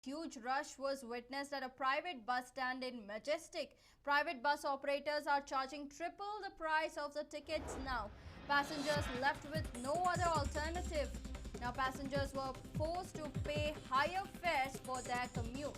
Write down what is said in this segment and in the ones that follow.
Huge rush was witnessed at a private bus stand in Majestic. Private bus operators are charging triple the price of the tickets now. Passengers left with no other alternative. Now passengers were forced to pay higher fares for their commute.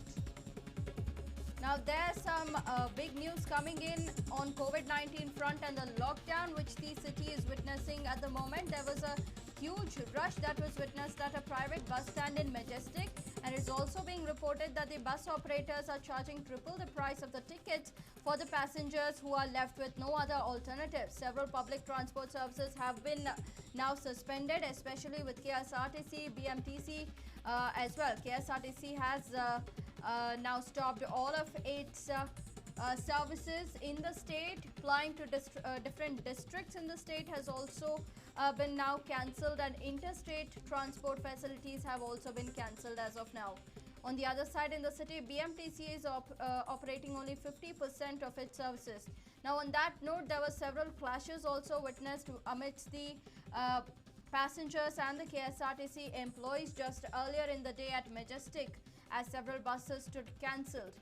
Now there's some big news coming in on COVID-19 front and the lockdown which the city is witnessing at the moment. There was a huge rush that was witnessed at a private bus stand in Majestic, and it's also being reported that the bus operators are charging triple the price of the tickets for the passengers who are left with no other alternatives. Several public transport services have been now suspended, especially with KSRTC, BMTC as well. KSRTC has now stopped all of its services in the state. Flying to different districts in the state has also been now cancelled, and interstate transport facilities have also been cancelled as of now. On the other side in the city, BMTC is operating only 50% of its services. Now on that note, there were several clashes also witnessed amidst the passengers and the KSRTC employees just earlier in the day at Majestic, as several buses stood cancelled.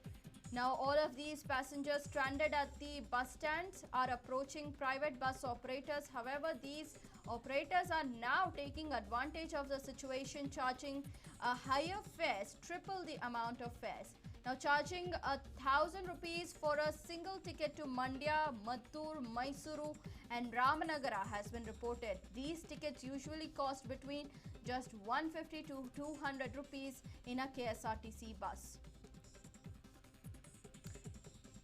Now all of these passengers stranded at the bus stands are approaching private bus operators. However, these operators are now taking advantage of the situation, charging higher fares, triple the amount of fares. Now charging 1,000 rupees for a single ticket to Mandya, Maddur, Mysuru and Ramanagara has been reported. These tickets usually cost between just 150 to 200 rupees in a KSRTC bus.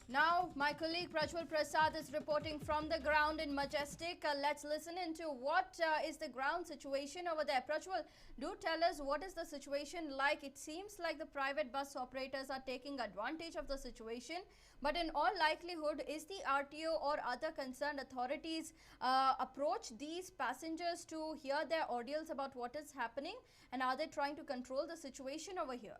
Now, my colleague Prajwal Prasad is reporting from the ground in Majestic. Let's listen into what is the ground situation over there. Prajwal, do tell us what is the situation like. It seems like the private bus operators are taking advantage of the situation, but in all likelihood, is the RTO or other concerned authorities approach these passengers to hear their ordeals about what is happening, and are they trying to control the situation over here?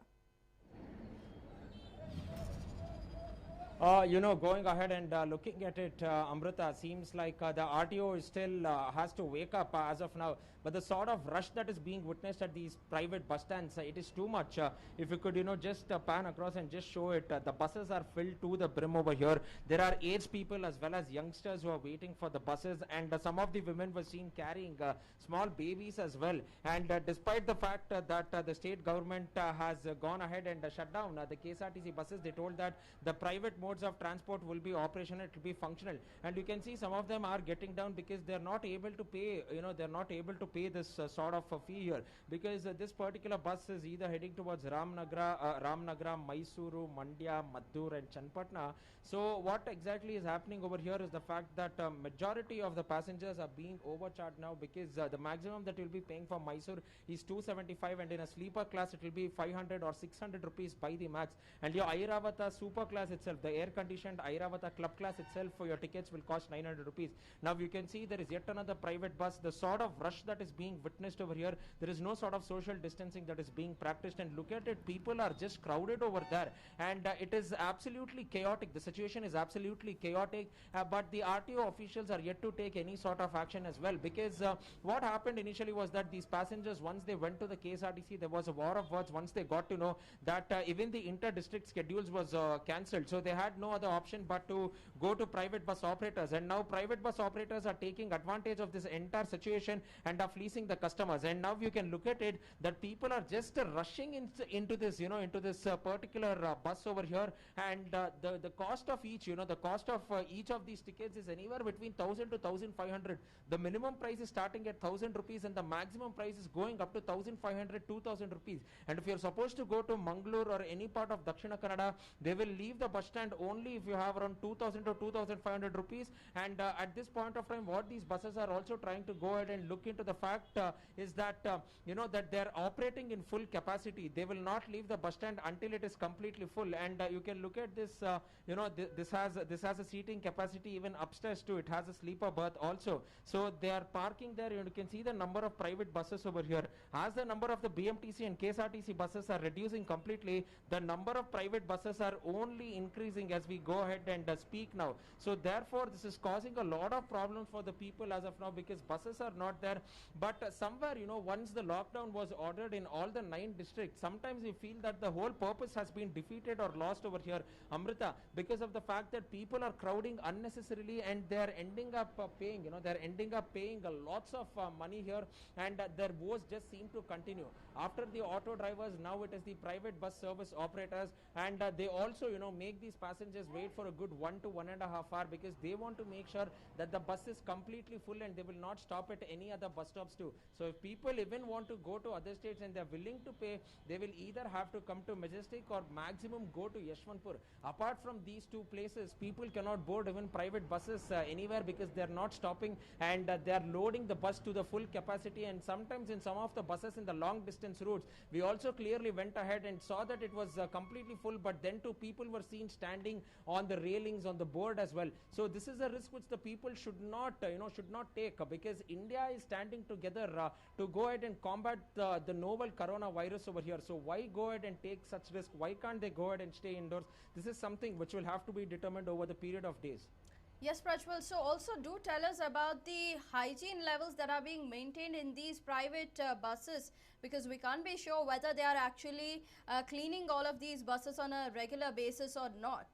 Going ahead and looking at it, Amrita, seems like the RTO is still has to wake up as of now. But the sort of rush that is being witnessed at these private bus stands, it is too much. If you could, just pan across and just show it, the buses are filled to the brim over here. There are aged people as well as youngsters who are waiting for the buses, and some of the women were seen carrying small babies as well. And despite the fact that the state government has gone ahead and shut down the KSRTC buses, they told that the private modes of transport will be operational, it will be functional, and you can see some of them are getting down because they are not able to pay, they are not able to pay this sort of a fee here, because this particular bus is either heading towards Ramanagara, Mysuru, Mandya, Maddur and Channapatna. So what exactly is happening over here is the fact that majority of the passengers are being overcharged now, because the maximum that you will be paying for Mysore is 275, and in a sleeper class it will be 500 or 600 rupees by the max, and your Airavata super class itself, the air-conditioned Airavata club class itself, for your tickets will cost 900 rupees. Now you can see there is yet another private bus. The sort of rush that is being witnessed over here, there is no sort of social distancing that is being practiced, and look at it, people are just crowded over there, and it is absolutely chaotic. The situation is absolutely chaotic, but the RTO officials are yet to take any sort of action as well, because what happened initially was that these passengers, once they went to the KSRTC, there was a war of words once they got to know that even the inter-district schedules was cancelled, so they had no other option but to go to private bus operators, and now private bus operators are taking advantage of this entire situation and are fleecing the customers. And now you can look at it that people are just rushing into this, into this particular bus over here, and the cost of each, the cost of each of these tickets is anywhere between 1,000 to 1,500. The minimum price is starting at 1,000 rupees, and the maximum price is going up to 1,500, 2,000 rupees. And if you're supposed to go to Mangaluru or any part of Dakshina Kannada, they will leave the bus stand only if you have around 2,000 to 2,500 rupees. And at this point of time, what these buses are also trying to go ahead and look into the fact is that that they are operating in full capacity. They will not leave the bus stand until it is completely full. And you can look at this. This has a seating capacity even upstairs too. It has a sleeper berth also. So they are parking there. You can see the number of private buses over here. As the number of the BMTC and KSRTC buses are reducing completely, the number of private buses are only increasing closing as we go ahead and speak now. So therefore this is causing a lot of problems for the people as of now, because buses are not there. But somewhere, once the lockdown was ordered in all the 9 districts, sometimes we feel that the whole purpose has been defeated or lost over here, Amrita, because of the fact that people are crowding unnecessarily, and they're ending up paying lots of money here, and their woes just seem to continue. After the auto drivers, now it is the private bus service operators, and they also make these passengers wait for a good 1 to 1.5 hours, because they want to make sure that the bus is completely full and they will not stop at any other bus stops too. So if people even want to go to other states and they're willing to pay, they will either have to come to Majestic or maximum go to Yeshwanthpur. Apart from these two places, people cannot board even private buses anywhere, because they're not stopping, and they're loading the bus to the full capacity. And sometimes in some of the buses in the long distance routes, we also clearly went ahead and saw that it was completely full, but then two people were seen standing on the railings on the board as well. So this is a risk which the people should not take, because India is standing together to go ahead and combat the novel coronavirus over here. So why go ahead and take such risk? Why can't they go ahead and stay indoors? This is something which will have to be determined over the period of days. Yes, Prajwal. So also do tell us about the hygiene levels that are being maintained in these private buses, because we can't be sure whether they are actually cleaning all of these buses on a regular basis or not.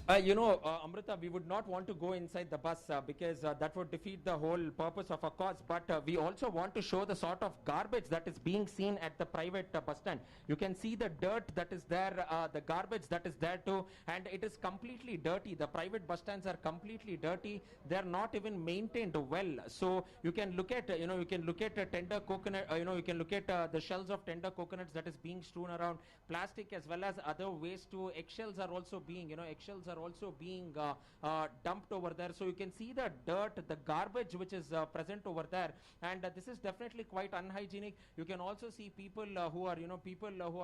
Amrita, we would not want to go inside the bus because that would defeat the whole purpose of a cause. But we also want to show the sort of garbage that is being seen at the private bus stand. You can see the dirt that is there, the garbage that is there too, and it is completely dirty. The private bus stands are completely dirty. They are not even maintained well. So you can look at, tender coconut, you can look at the shells of tender coconuts that is being strewn around, plastic as well as other waste too. Eggshells are also being, dumped over there. So you can see the dirt, the garbage which is present over there, and this is definitely quite unhygienic. You can also see people who are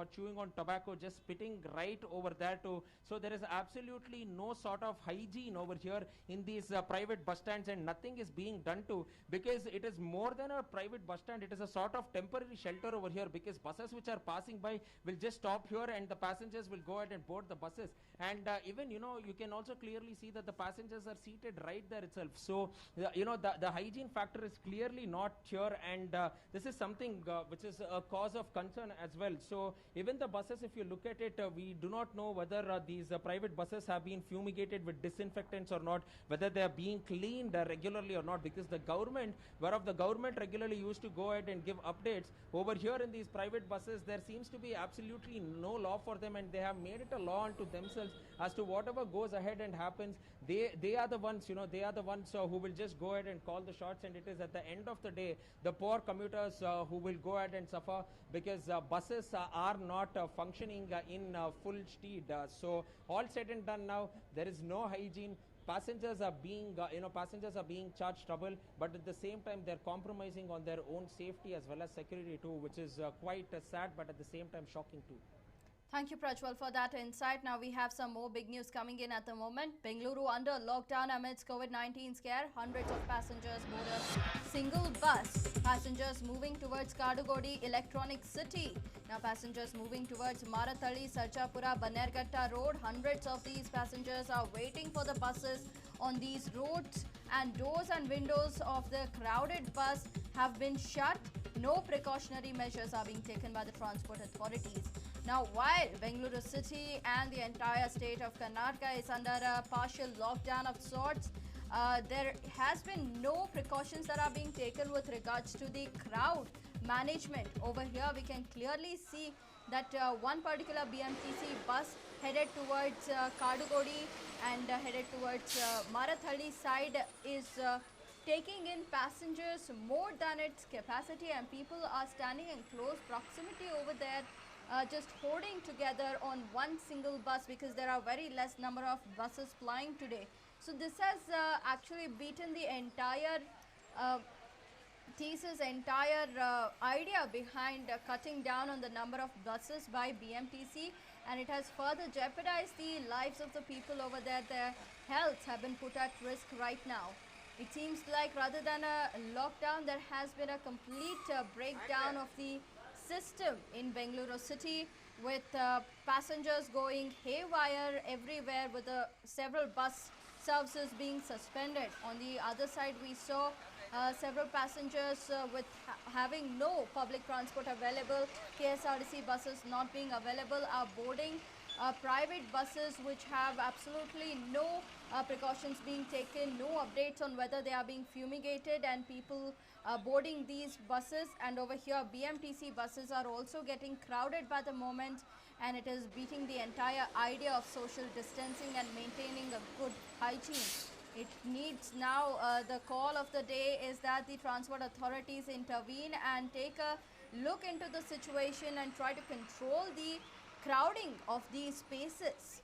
chewing on tobacco, just spitting right over there too. So there is absolutely no sort of hygiene over here in these private bus stands, and nothing is being done to, because it is more than a private bus stand. It is a sort of temporary shelter over here, because buses which are passing by will just stop here and the passengers will go ahead and board the buses. And even you can also clearly see that the passengers are seated right there itself. So the hygiene factor is clearly not here, and this is something which is a cause of concern as well. So even the buses, if you look at it, we do not know whether these private buses have been fumigated with disinfectants or not, whether they are being cleaned regularly or not, because the government regularly used to go ahead and give updates. Over here in these private buses, there seems to be absolutely no law for them, and they have made it a law unto themselves as to whatever goes ahead and happens. They are the ones, who will just go ahead and call the shots, and it is at the end of the day the poor commuters who will go ahead and suffer, because buses are not functioning in full speed. So all said and done now, there is no hygiene. Passengers are being charged trouble, but at the same time they're compromising on their own safety as well as security too, which is quite sad, but at the same time shocking too. Thank you, Prajwal, for that insight. Now we have some more big news coming in at the moment. Bengaluru under lockdown amidst COVID-19 scare. Hundreds of passengers board a single bus. Passengers moving towards Kadugodi Electronic City. Now passengers moving towards Marathalli, Sarjapura, Banerghatta Road. Hundreds of these passengers are waiting for the buses on these roads, and doors and windows of the crowded bus have been shut. No precautionary measures are being taken by the transport authorities. Now, while Bengaluru city and the entire state of Karnataka is under a partial lockdown of sorts, there has been no precautions that are being taken with regards to the crowd management. Over here, we can clearly see that one particular BMTC bus headed towards Kadugodi and headed towards Marathalli side is taking in passengers more than its capacity, and people are standing in close proximity over there, just holding together on one single bus, because there are very less number of buses plying today. So this has actually beaten the entire idea behind cutting down on the number of buses by BMTC, and it has further jeopardized the lives of the people over there. Their health have been put at risk right now. It seems like rather than a lockdown, there has been a complete breakdown of the system in Bengaluru city, with passengers going haywire everywhere, with several bus services being suspended. On the other side, we saw several passengers with having no public transport available. KSRTC buses not being available are boarding private buses which have absolutely no precautions being taken, no updates on whether they are being fumigated, and people boarding these buses. And over here, BMTC buses are also getting crowded by the moment, and it is beating the entire idea of social distancing and maintaining a good hygiene. It needs now, the call of the day is that the transport authorities intervene and take a look into the situation and try to control the crowding of these spaces.